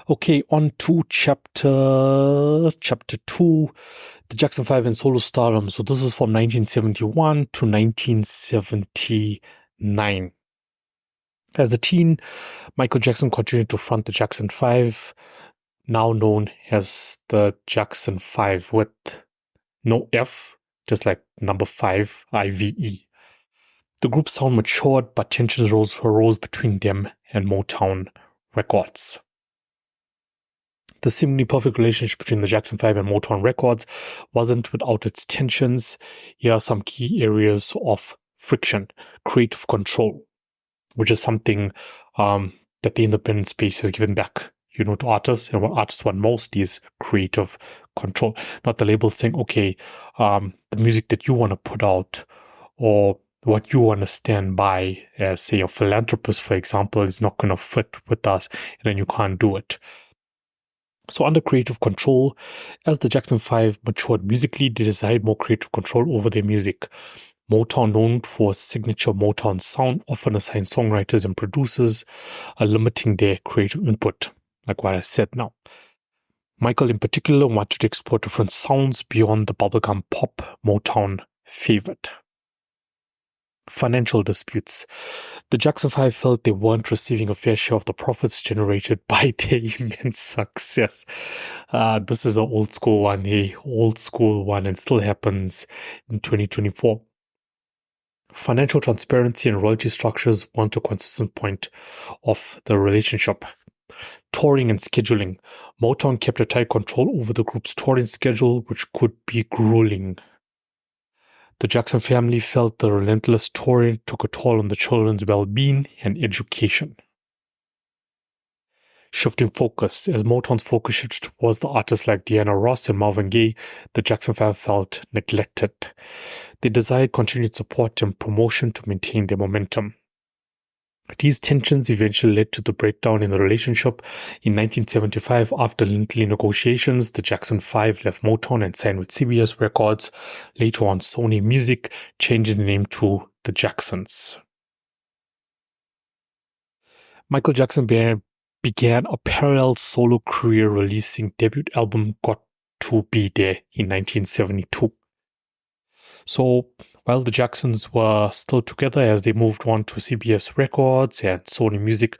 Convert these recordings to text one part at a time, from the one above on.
Okay, on to chapter 2, the Jackson 5 and solo stardom. So this is from 1971 to 1979. As a teen, Michael Jackson continued to front the Jackson 5, now known as the Jackson 5 with no F, just like number 5, IVE. The group's sound matured, but tensions arose between them and Motown Records. The seemingly perfect relationship between the Jackson 5 and Motown Records wasn't without its tensions. Here are some key areas of friction. Creative control, which is something that the independent space has given back, to artists. And what artists want most is creative control. Not the label saying, okay, the music that you want to put out or what you want to stand by as, say, a philanthropist, for example, is not going to fit with us, and then you can't do it. So under creative control, as the Jackson 5 matured musically, they desired more creative control over their music. Motown, known for signature Motown sound, often assigned songwriters and producers, limiting their creative input, like what I said now. Michael in particular wanted to explore different sounds beyond the bubblegum pop Motown favored. Financial disputes. The Jackson 5 felt they weren't receiving a fair share of the profits generated by their immense success. This is an old school one, and still happens in 2024. Financial transparency and royalty structures weren't a consistent point of the relationship. Touring and scheduling. Motown kept a tight control over the group's touring schedule, which could be grueling. The Jackson family felt the relentless touring took a toll on the children's well-being and education. Shifting focus. As Motown's focus shifted towards the artists like Diana Ross and Marvin Gaye, the Jackson 5 felt neglected. They desired continued support and promotion to maintain their momentum. These tensions eventually led to the breakdown in the relationship. In 1975, after lengthy negotiations, the Jackson 5 left Motown and signed with CBS Records, later on Sony Music, changing the name to the Jacksons. Michael Jackson began a parallel solo career, releasing debut album Got to Be There in 1972. So, while the Jacksons were still together as they moved on to CBS Records and Sony Music,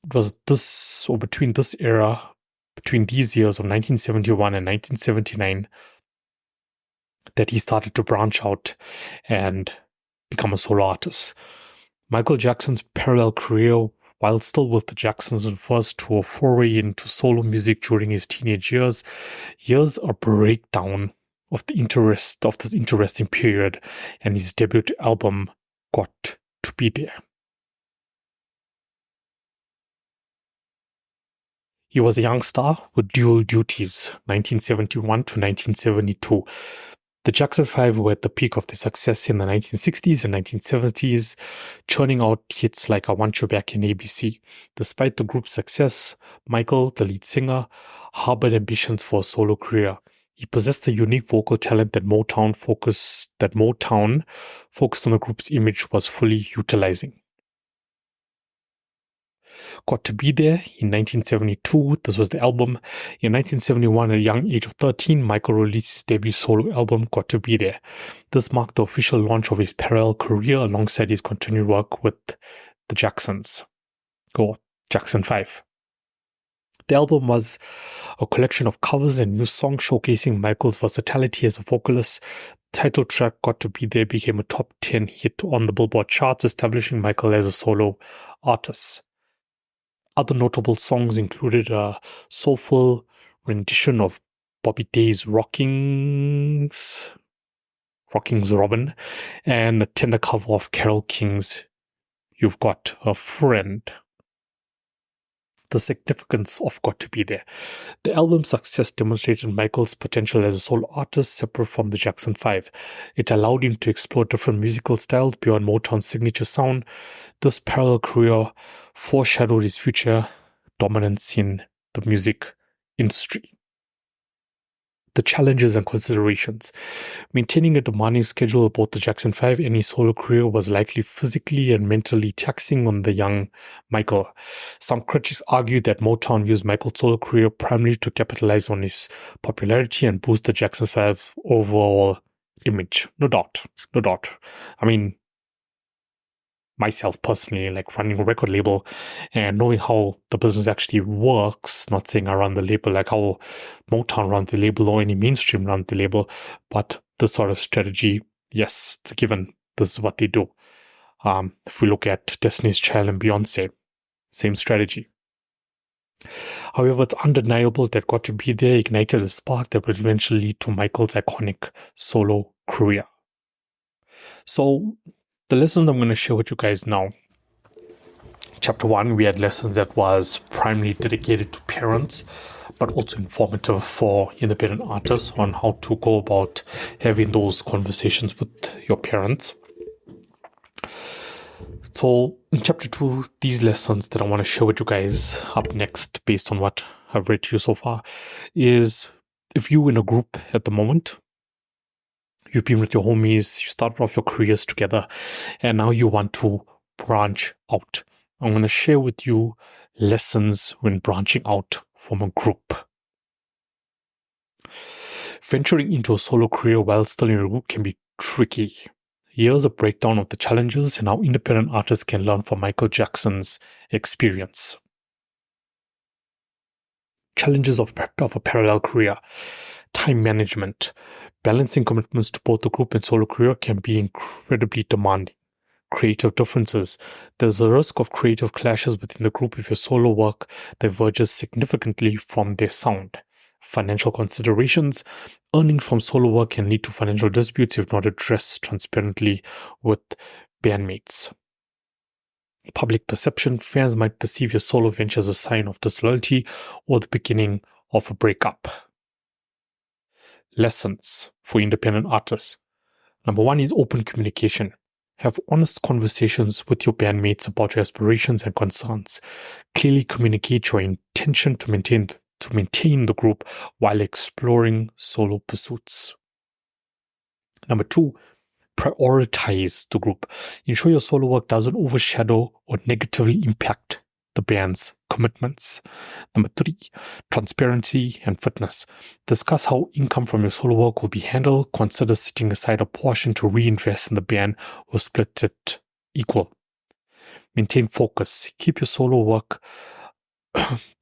it was between these years of 1971 and 1979 that he started to branch out and become a solo artist. Michael Jackson's parallel career, while still with the Jacksons, refers to a foray into solo music during his teenage years. Here's a breakdown of this interesting period and his debut album Got to Be There. He was a young star with dual duties, 1971 to 1972. The Jackson 5 were at the peak of their success in the 1960s and 1970s, churning out hits like I Want You Back and ABC. Despite the group's success, Michael, the lead singer, harbored ambitions for a solo career. He possessed a unique vocal talent that Motown, focused on the group's image, was fully utilizing. Got to Be There in 1972, this was the album. In 1971, at a young age of 13, Michael released his debut solo album, Got to Be There. This marked the official launch of his parallel career alongside his continued work with the Jacksons, or Jackson 5. The album was a collection of covers and new songs showcasing Michael's versatility as a vocalist. The title track Got to Be There became a top 10 hit on the Billboard charts, establishing Michael as a solo artist. Other notable songs included a soulful rendition of Bobby Day's Rocking's Robin, and a tender cover of Carole King's You've Got a Friend. The significance of Got to Be There. The album's success demonstrated Michael's potential as a solo artist separate from the Jackson 5. It allowed him to explore different musical styles beyond Motown's signature sound. This parallel career foreshadowed his future dominance in the music industry. The challenges and considerations. Maintaining a demanding schedule of both the Jackson 5 and his solo career was likely physically and mentally taxing on the young Michael. Some critics argued that Motown used Michael's solo career primarily to capitalize on his popularity and boost the Jackson 5 overall image. No doubt. I mean, myself personally, like running a record label and knowing how the business actually works, not saying I run the label like how Motown runs the label or any mainstream runs the label, but this sort of strategy, yes, it's a given. This is what they do. If we look at Destiny's Child and Beyonce, same strategy. However, it's undeniable that Got to Be There ignited a spark that would eventually lead to Michael's iconic solo career. So, the lessons I'm going to share with you guys now. Chapter 1, we had lessons that was primarily dedicated to parents, but also informative for independent artists on how to go about having those conversations with your parents. So in chapter 2, these lessons that I want to share with you guys up next, based on what I've read to you so far, is if you're in a group at the moment, you've been with your homies, you started off your careers together, and now you want to branch out. I'm going to share with you lessons when branching out from a group. Venturing into a solo career while still in a group can be tricky. Here's a breakdown of the challenges and how independent artists can learn from Michael Jackson's experience. Challenges of a parallel career. Time management. Balancing commitments to both the group and solo career can be incredibly demanding. Creative differences. There's a risk of creative clashes within the group if your solo work diverges significantly from their sound. Financial considerations. Earning from solo work can lead to financial disputes if not addressed transparently with bandmates. Public perception. Fans might perceive your solo venture as a sign of disloyalty or the beginning of a breakup. Lessons for independent artists. Number 1 is open communication. Have honest conversations with your bandmates about your aspirations and concerns. Clearly communicate your intention to maintain the group while exploring solo pursuits. Number 2, prioritize the group. Ensure your solo work doesn't overshadow or negatively impact the band's commitments. Number 3, transparency and fitness. Discuss how income from your solo work will be handled. Consider setting aside a portion to reinvest in the band or split it equal. Maintain focus. Keep your solo work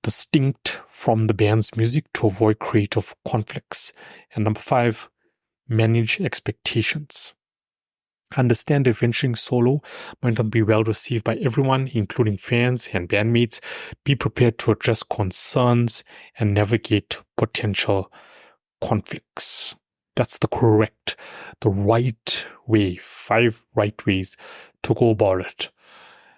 distinct from the band's music to avoid creative conflicts. And number 5, manage expectations. Understand that venturing solo might not be well received by everyone, including fans and bandmates. Be prepared to address concerns and navigate potential conflicts. That's the right way, 5 right ways to go about it.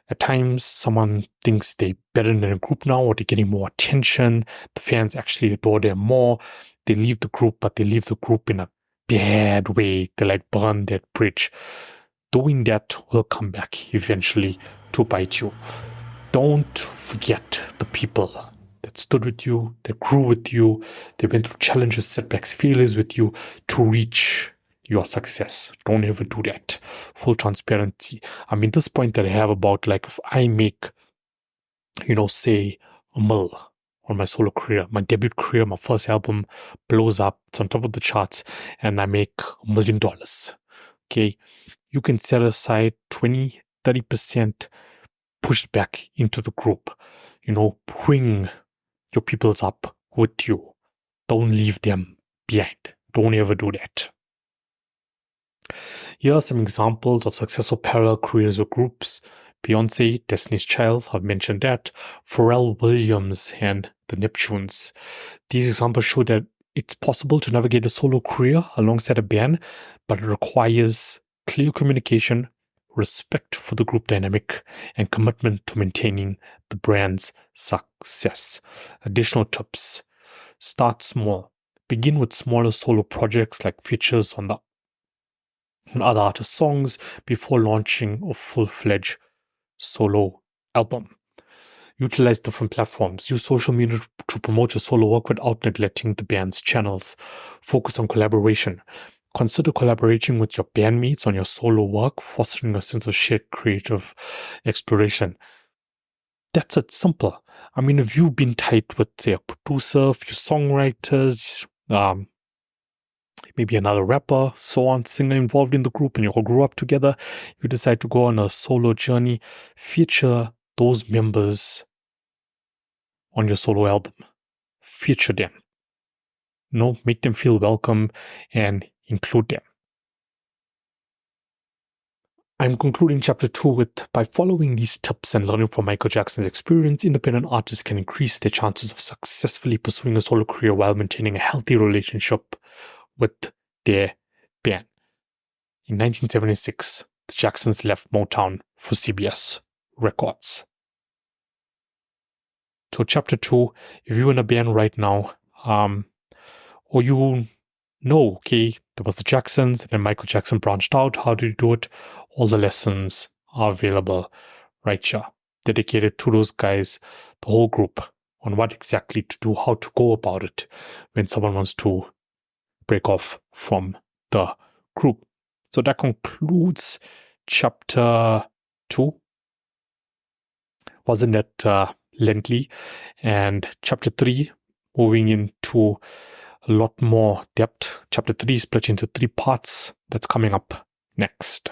At times, someone thinks they're better than a group now, or they're getting more attention. The fans actually adore them more. They leave the group, but they leave the group in a bad way. They like burn that bridge. Doing that will come back eventually to bite you. Don't forget the people that stood with you, that grew with you, they went through challenges, setbacks, failures with you to reach your success. Don't ever do that. Full transparency. I mean, this point that I have about, like, if I make, say $1 million on my solo career, my debut career, my first album blows up, it's on top of the charts, and I make $1 million. Okay, you can set aside 20-30% pushed back into the group. Bring your peoples up with you. Don't leave them behind. Don't ever do that. Here are some examples of successful parallel careers or groups. Beyonce, Destiny's Child, I've mentioned that. Pharrell Williams and the Neptunes. These examples show that it's possible to navigate a solo career alongside a band, but it requires clear communication, respect for the group dynamic, and commitment to maintaining the brand's success. Additional tips. Start small. Begin with smaller solo projects like features on other artists' songs before launching a full-fledged solo album. Utilize different platforms. Use social media to promote your solo work without neglecting the band's channels. Focus on collaboration. Consider collaborating with your bandmates on your solo work, fostering a sense of shared creative exploration. That's it, simple. I mean, if you've been tight with, say, a producer, a few songwriters, maybe another rapper, so on, singer involved in the group, and you all grew up together, you decide to go on a solo journey, feature those members on your solo album. Feature them. Make them feel welcome and include them. I'm concluding chapter 2 with, by following these tips and learning from Michael Jackson's experience, independent artists can increase their chances of successfully pursuing a solo career while maintaining a healthy relationship with their band. In 1976, the Jacksons left Motown for CBS Records. So chapter 2, if you're in a band right now, or you know, okay, there was the Jacksons, and then Michael Jackson branched out, how did you do it? All the lessons are available right here, dedicated to those guys, the whole group, on what exactly to do, how to go about it when someone wants to break off from the group. So that concludes chapter 2. Wasn't that lengthy? And chapter 3, moving into a lot more depth. Chapter 3 is split into 3 parts. That's coming up next.